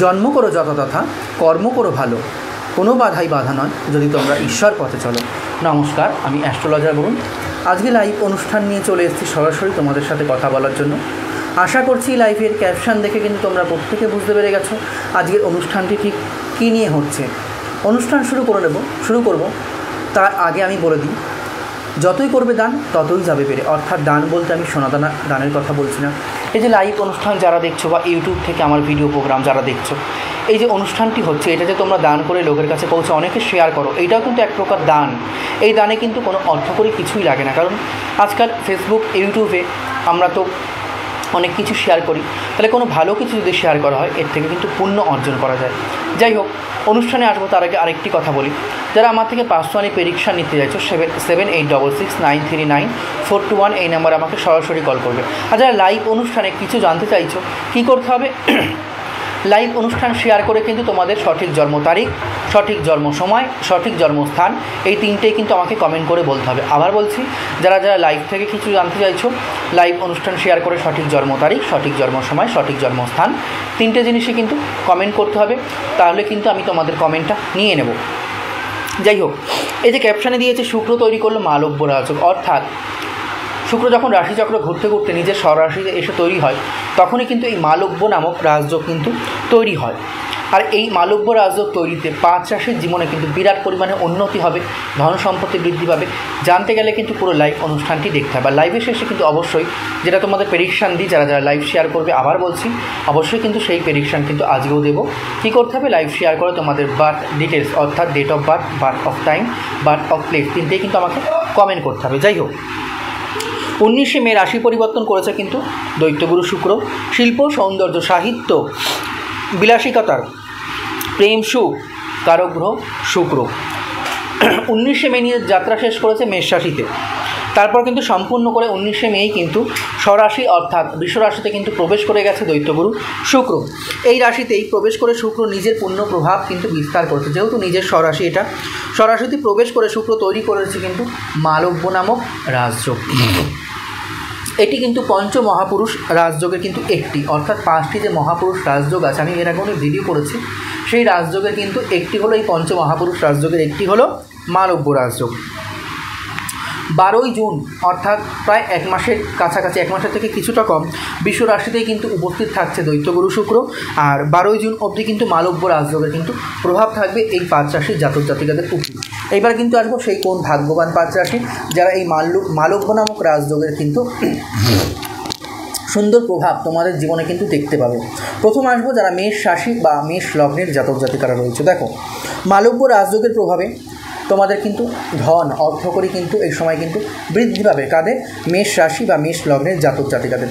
জন্ম করো যথাতথা, কর্ম করো ভালো, কোনো বাধাই বাধা নয় যদি তোমরা ঈশ্বর পথে চলো। নমস্কার, আমি অ্যাস্ট্রোলজার বরুণ। আজকে লাইভ অনুষ্ঠান নিয়ে চলে এসেছি সরাসরি তোমাদের সাথে কথা বলার জন্য। আশা করছি লাইভের ক্যাপশন দেখে কিন্তু তোমরা প্রত্যেকে বুঝতে পেরে গেছো আজকের অনুষ্ঠানটি ঠিক কী নিয়ে হচ্ছে। অনুষ্ঠান শুরু করব তার আগে আমি বলে দিই, যতই করবে দান ততই যাবে বেড়ে। অর্থাৎ দান বলতে আমি সোনাদানা দানের কথা বলছি না। এই যে লাইভ অনুষ্ঠান যারা দেখছো বা ইউটিউব থেকে আমার ভিডিও প্রোগ্রাম যারা দেখছো, এই যে অনুষ্ঠানটি হচ্ছে এটা যে তোমরা দান করে লোকের কাছে পৌঁছে অনেকে শেয়ার করো, এইটাও কিন্তু এক প্রকার দান। এই দানে কিন্তু কোনো অর্থকরী কিছুই লাগে না, কারণ আজকাল ফেসবুক ইউটিউবে আমরা তো অনেক কিছু শেয়ার করি, তাহলে কোনো ভালো কিছু যদি শেয়ার করা হয় এর থেকে কিন্তু পুণ্য অর্জন করা যায়। যাই হোক, অনুষ্ঠানে আসবো তার আগে আরেকটি কথা বলি, যারা আমার থেকে পার্সোনালি প্রেডিকশন নিতে চাইছো 7866933941 এই নাম্বারে আমাকে সরাসরি কল করবে। আর যারা লাইভ অনুষ্ঠানে কিছু জানতে চাইছো কী করতে হবে, লাইভ অনুষ্ঠান শেয়ার করে কিন্তু তোমাদের সঠিক জন্ম তারিখ, সঠিক জন্ম সময়, সঠিক জন্মস্থান এই তিনটেই কিন্তু আমাকে কমেন্ট করে বলতে হবে। আবার বলছি, যারা লাইভ থেকে কিছু জানতে চাইছো, লাইভ অনুষ্ঠান শেয়ার করে সঠিক জন্ম তারিখ, সঠিক জন্ম সময়, সঠিক জন্মস্থান তিনটে জিনিসই কিন্তু কমেন্ট করতে হবে, তাহলে কিন্তু আমি তোমাদের কমেন্টটা নিয়ে নেব। যাই হোক, এই যে ক্যাপশানে দিয়েছে শুক্র তৈরি করলো মালব্য রাজযোগ, অর্থাৎ শুক্র যখন রাশিচক্র ঘুরতে ঘুরতে নিজের স্বরাশিতে এসে তৈরি হয় তখনই কিন্তু এই মালব্য নামক রাজযোগ কিন্তু তৈরি হয়। আর এই মালব্য রাজযোগ তৈরিতে 5 রাশির জীবনে কিন্তু বিরাট পরিমাণে উন্নতি হবে, ধন সম্পত্তি বৃদ্ধি পাবে। জানতে গেলে কিন্তু পুরো লাইভ অনুষ্ঠানটি দেখতে হবে। আর লাইভে শেষে কিন্তু অবশ্যই যেটা তোমাদের প্রেডিকশান দিই, যারা লাইভ শেয়ার করবে, আবার বলছি অবশ্যই কিন্তু সেই প্রেডিকশান কিন্তু আজকেও দেবো। কী করতে হবে, লাইভ শেয়ার করে তোমাদের বার্থ ডিটেলস অর্থাৎ date of birth, birth of time, birth of place তিনটেই কিন্তু আমাকে কমেন্ট করতে হবে। যাই হোক, 19শে মে রাশি পরিবর্তন করেছে কিন্তু দৈত্যগুরু শুক্র। শিল্প, সৌন্দর্য, সাহিত্য, বিলাসিকতার, প্রেম, সুখ কারক গ্রহ শুক্র 19শে মে নিয়ে যাত্রা শেষ করেছে মেষ রাশিতে। তারপর কিন্তু সম্পূর্ণ করে 19শে মেই কিন্তু স্বরাশি অর্থাৎ বৃষ রাশিতে কিন্তু প্রবেশ করে গেছে দৈত্যগুরু শুক্র। এই রাশিতেই প্রবেশ করে শুক্র নিজের পূর্ণ প্রভাব কিন্তু বিস্তার করেছে। যেহেতু নিজের স্বরাশি, এটা স্বরাশিতে প্রবেশ করে শুক্র তৈরি করেছে কিন্তু মালব্য নামক রাজযোগ। এটি কিন্তু পঞ্চ মহাপুরুষ রাজযোগের কিন্তু একটি, অর্থাৎ 5টি যে মহাপুরুষ রাজযোগ আছে, আমি এর আগে অনেক ভিডিও করেছি, সেই রাজযোগের কিন্তু একটি হলো এই পঞ্চ মহাপুরুষ রাজযোগের একটি হলো মালব্য রাজযোগ। 12ই জুন অর্থাৎ প্রায় 1 মাসের কাছাকাছি, 1 মাসের থেকে কিছুটা কম, বিশ্ব রাশিতেই কিন্তু উপস্থিত থাকছে দৈত্যগুরু শুক্র। আর 12ই জুন অবধি কিন্তু মালব্য রাজযোগের কিন্তু প্রভাব থাকবে এই 5 রাশির জাতক জাতিকাদের উপর। এইবার কিন্তু আসবো সেই কোন ভাগ্যবান 5 রাশি যারা এই মালব্য নামক রাজযোগের কিন্তু সুন্দর প্রভাব তোমাদের জীবনে কিন্তু দেখতে পাবে। প্রথম আসবো যারা মেষ রাশি বা মেষ লগ্নের জাতক জাতিকারা রয়েছে। দেখো, মালব্য রাজযোগের প্রভাবে তোমাদের কিন্তু ধন অর্থকরী কিন্তু এই সময় কিন্তু বৃদ্ধি পাবে। কাদের? মেষ রাশি বা মেষ লগ্নের জাতক জাতিকাদের।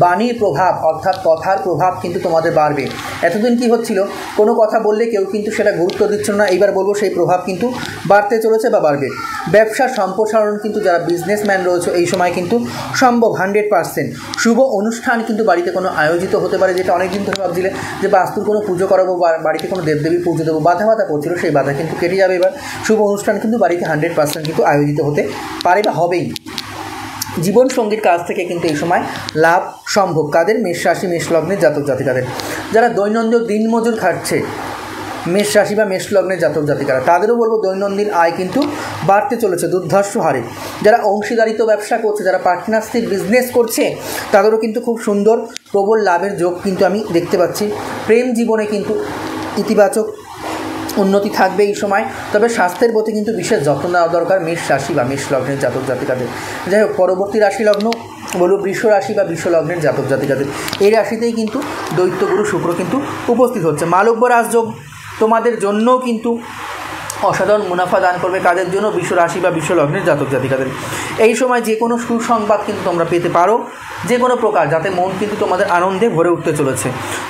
বাণীর প্রভাব অর্থাৎ কথার প্রভাব কিন্তু তোমাদের বাড়বে। এতদিন কি হচ্ছিল, কোনো কথা বললে কেউ কিন্তু সেটা গুরুত্ব দিচ্ছিল না, এইবার বলবো সেই প্রভাব কিন্তু বাড়তে চলেছে বা বাড়বে। ব্যবসার সম্প্রসারণ কিন্তু যারা বিজনেসম্যান রয়েছে এই সময় কিন্তু সম্ভব 100%। শুভ অনুষ্ঠান কিন্তু বাড়িতে কোনো আয়োজিত হতে পারে, যেটা অনেকদিন ধরে ভাবছিলে যে বাস্তুর কোনো পুজো করাবো বা বাড়িতে কোনো দেবদেবী পুজো দেবো, বাধা পড়ছিল, সেই বাধা কিন্তু কেটে যাবে। এবার শুভ অনুষ্ঠান কিন্তু বাড়িতে 100% কিন্তু আয়োজিত হতে পারে বা হবেই। জীবনসঙ্গীর কাছ থেকে কিন্তু এই সময় লাভ সম্ভব। কাদের? মেষ রাশি মেষ লগ্নের জাতক জাতিকাদের। যারা দৈনন্দিন দিনমজুর খাটছে মেষ রাশি বা মেষ লগ্নের জাতক জাতিকারা, তাদেরও বলবো দৈনন্দিন আয় কিন্তু বাড়তে চলেছে দুর্ধর্ষ হারে। যারা অংশীদারিত্ব ব্যবসা করছে, যারা পার্টনারশিপ বিজনেস করছে, তাদেরও কিন্তু খুব সুন্দর প্রবল লাভের যোগ কিন্তু আমি দেখতে পাচ্ছি। প্রেম জীবনে কিন্তু ইতিবাচক উন্নতি থাকবে এই সময়। তবে স্বাস্থ্যের প্রতি কিন্তু বিশেষ যত্ন নেওয়া দরকার মেষ রাশি বা মেষ লগ্নের জাতক জাতিকাদের। যাই হোক, পরবর্তী রাশি লগ্ন বলব বৃষ রাশি বা বৃষ লগ্নের জাতক জাতিকাদের। এই রাশিতেই কিন্তু দৈত্যগুরু শুক্র কিন্তু উপস্থিত হচ্ছে। মালব্য রাজযোগ তোমাদের জন্যও কিন্তু অসাধারণ মুনাফা দান করবে। কাদের জন্য? বৃষ রাশি বা বৃষ লগ্নের জাতক জাতিকাদের। এই সময় যে কোনো সুসংবাদ কিন্তু তোমরা পেতে পারো, যে কোনো প্রকার, যাতে মন কিন্তু তোমাদের আনন্দে ভরে উঠতে চলেছে।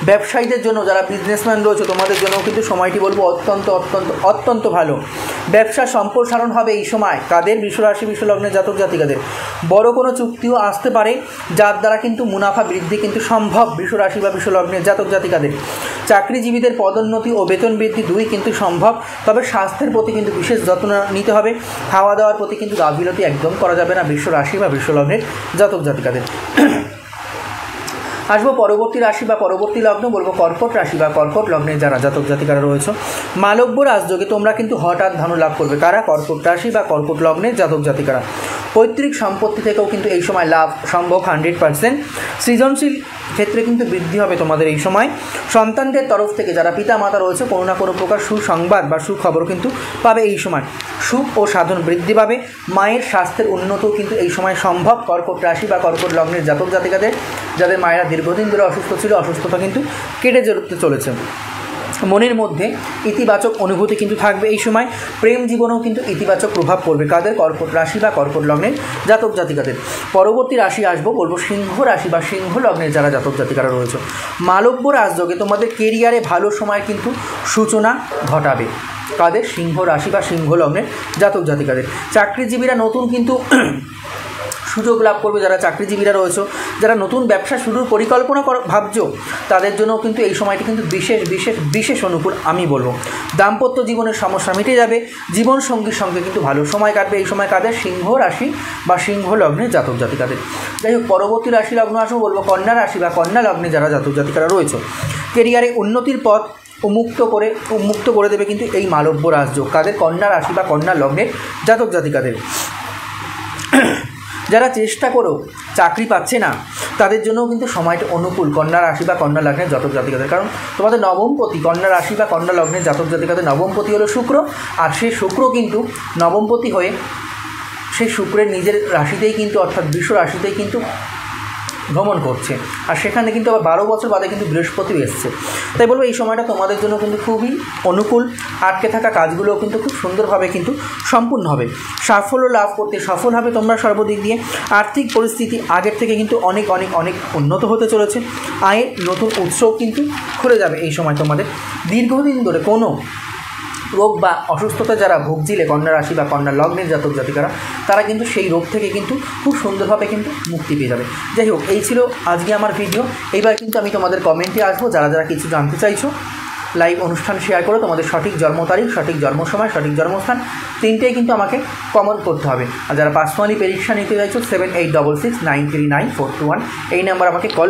ব্যবসায়ীদের জন্য, যারা বিজনেসম্যান রয়েছে, তোমাদের জন্য কিন্তু সময়টি বলবো অত্যন্ত অত্যন্ত অত্যন্ত ভালো। ব্যবসা সম্প্রসারণ হবে এই সময়। কাদের? বৃষ রাশি বৃষ লগ্নের জাতক জাতিকাদের। বড় কোনো চুক্তিও আসতে পারে, যার দ্বারা কিন্তু মুনাফা বৃদ্ধি কিন্তু সম্ভব বৃষ রাশি বা বৃষ লগ্নের জাতক জাতিকাদের। চাকরিজীবীদের পদোন্নতি ও বেতন বৃদ্ধি দুই কিন্তু সম্ভব। তবে স্বাস্থ্যের প্রতি কিন্তু বিশেষ যত্ন নিতে হবে। খাওয়া দাওয়ার প্রতি কিন্তু গাফিলতি একদম করা যাবে না বৃষ রাশি বা বৃষ লগ্নের জাতক জাতিকাদের। আসবো পরবর্তী রাশি বা পরবর্তী লগ্ন, বলবো কর্কট রাশি বা কর্কট লগ্নের যারা জাতক জাতিকারা রয়েছে, মালব্য রাজযোগে তোমরা কিন্তু হঠাৎ ধন লাভ করবে। কারা? কর্কট রাশি বা কর্কট লগ্নের জাতক জাতিকারা। পৈতৃক সম্পত্তি থেকেও কিন্তু এই সময় লাভ সম্ভব 100%। সৃজনশীল ক্ষেত্রে কিন্তু বৃদ্ধি হবে তোমাদের এই সময়। সন্তানদের তরফ থেকে যারা পিতা মাতা রয়েছে কোনো না কোনো প্রকার সুসংবাদ বা সুখবর কিন্তু পাবে এই সময়। সুখ ও সাধন বৃদ্ধি পাবে। মায়ের স্বাস্থ্যের উন্নতিও কিন্তু এই সময় সম্ভব কর্কট রাশি বা কর্কট লগ্নের জাতক জাতিকাদের, যাদের মায়েরা দীর্ঘদিন ধরে অসুস্থ ছিল, অসুস্থতা কিন্তু কেটে যেতে চলেছে। মনের মধ্যে ইতিবাচক অনুভূতি কিন্তু থাকবে এই সময়। প্রেম জীবনেও কিন্তু ইতিবাচক প্রভাব পড়বে। কাদের? কর্কট রাশি বা কর্কট লগ্নের জাতক জাতিকাদের। পরবর্তী রাশি আসবো, বলবো সিংহ রাশি বা সিংহ লগ্নের যারা জাতক জাতিকারা রয়েছে, মালব্য রাজযোগে তোমাদের কেরিয়ারে ভালো সময় কিন্তু সূচনা ঘটাবে। কাদের? সিংহ রাশি বা সিংহ লগ্নের জাতক জাতিকাদের। চাকরিজীবীরা নতুন কিন্তু সুযোগ লাভ করবে। যারা চাকরিজীবীরা রয়েছে, যারা নতুন ব্যবসা শুরুর পরিকল্পনা ভাবছো, তাদের জন্য কিন্তু এই সময়টি কিন্তু বিশেষ বিশেষ বিশেষ অনুকূল আমি বলবো। দাম্পত্য জীবনের সমস্যা মিটে যাবে। জীবন সঙ্গীর সঙ্গে কিন্তু ভালো সময় কাটবে এই সময়। কাদের? সিংহ রাশি বা সিংহ লগ্নের জাতক জাতিকাদের। যাই হোক, পরবর্তী রাশি লগ্ন আসবো, বলবো কন্যা রাশি বা কন্যা লগ্নে যারা জাতক জাতিকারা রয়েছে, কেরিয়ারে উন্নতির পথ উন্মুক্ত করে দেবে কিন্তু এই মালব্য রাজযোগ। কাদের? কন্যা রাশি বা কন্যা লগ্নের জাতক জাতিকাদের। যারা চেষ্টা করেও চাকরি পাচ্ছে না, তাদের জন্যও কিন্তু সময়টা অনুকূল কন্যা রাশি বা কন্যা লগ্নের জাতক জাতিকাদের। কারণ তোমাদের নবমপতি, কন্যা রাশি বা কন্যা লগ্নের জাতক জাতিকাদের নবমপতি হলো শুক্র। আর সেই শুক্র কিন্তু নবমপতি হয়ে সেই শুক্রের নিজের রাশিতেই কিন্তু, অর্থাৎ বৃষ রাশিতেই কিন্তু ভ্রমণ করছে। আর সেখানে কিন্তু আবার 12 বছর বাদে কিন্তু বৃহস্পতিও এসছে। তাই বলবো এই সময়টা তোমাদের জন্য কিন্তু খুবই অনুকূল। আটকে থাকা কাজগুলোও কিন্তু খুব সুন্দরভাবে কিন্তু সম্পূর্ণ হবে। সাফল্য লাভ করতে সফল হবে তোমরা সর্বদিক দিয়ে। আর্থিক পরিস্থিতি আগের থেকে কিন্তু অনেক অনেক অনেক উন্নত হতে চলেছে। আয়ের নতুন উৎসও কিন্তু খুলে যাবে এই সময় তোমাদের। দীর্ঘদিন ধরে কোনো রোগ বা অসুস্থতা যারা ভুগছিলে কন্যা রাশি বা কন্যা লগ্নের জাতক জাতিকারা, তারা কিন্তু সেই রোগ থেকে কিন্তু খুব সুন্দরভাবে কিন্তু মুক্তি পেয়ে যাবে। যাই হোক, এই ছিল আজকে আমার ভিডিও। এইবার কিন্তু আমি তোমাদের কমেন্টে আসবো, যারা যারা কিছু জানতে চাইছো। লাইভ অনুষ্ঠান শেয়ার করে তোমাদের সঠিক জন্ম তারিখ, সঠিক জন্ম সময়, সঠিক জন্মস্থান তিনটেই কিন্তু আমাকে কমেন্ট করতে হবে। আর যারা পার্সোনালি পরীক্ষা নিতে চাইছো 7866939421 এই নাম্বার আমাকে কল